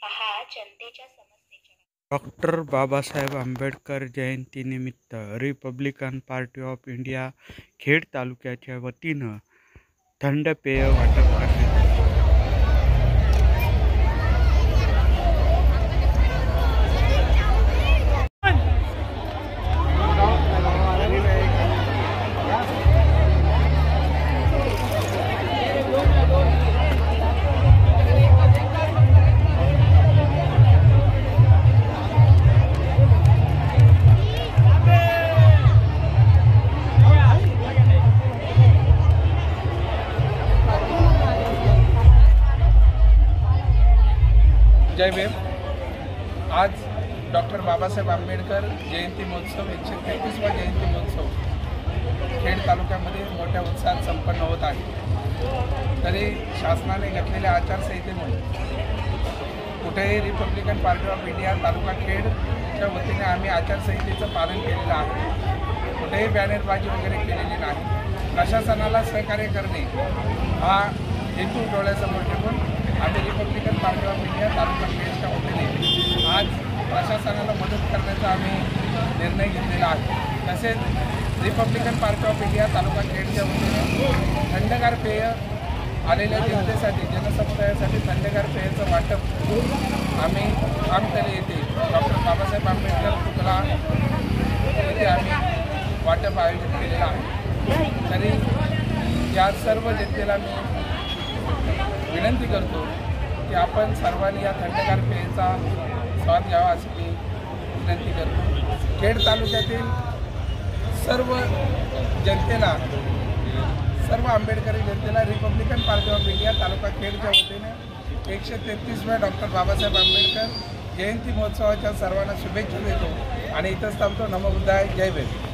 पहा जनतेच्या समस्येच्या डॉक्टर बाबासाहेब आंबेडकर जयंतीनिमित्त Republican party of India Khed तालुक्याच्या वतीनं थंड पेय वाटप करण्यात आले. जय भीम. आज डॉक्टर बाबासाहेब आंबेडकर जयंती महोत्सव 133वा जयंती महोत्सव खेड तालुक्यामध्ये मोठ्या उत्साहात संपन्न होत आहे. तरी शासनाने घेतलेल्या आचारसंहितेमुळे कुठेही रिपब्लिकन पार्टी ऑफ इंडिया तालुका खेडच्या वतीने आम्ही आचारसंहितेचं पालन केलेलं आहे. कुठेही बॅनरबाजी वगैरे केलेली नाही. प्रशासनाला सहकार्य करणे हा हेतू डोळ्यासमोर ठेवून आम्ही रिपब्लिकन पार्टी ऑफ इंडिया तालुका खेडच्या वतीने आज प्रशासनाला मदत करण्याचा आम्ही निर्णय घेतलेला आहे. तसेच रिपब्लिकन पार्टी ऑफ इंडिया तालुका खेडच्या वतीने थंडगार पेय आलेल्या जनतेसाठी जनसमुदायासाठी थंडगार पेयाचं वाटप आम्ही आमतले येथे डॉक्टर बाबासाहेब आंबेडकर पुतळा येथे आम्ही वाटप आयोजित केलेलं आहे. तरी या सर्व जनतेला मी विनंती करतो की आपण सर्वांनी या थंडगार पेयाचा स्वाद घ्यावा अशी मी विनंती करतो. खेड तालुक्यातील सर्व जनतेला सर्व आंबेडकरी जनतेला रिपब्लिकन पार्टी ऑफ इंडिया तालुका खेडच्या वतीने 133व्या डॉक्टर बाबासाहेब आंबेडकर जयंती महोत्सवाच्या सर्वांना शुभेच्छा देतो आणि इथंच थांबतो. नमो बुद्धाय. जय भीम.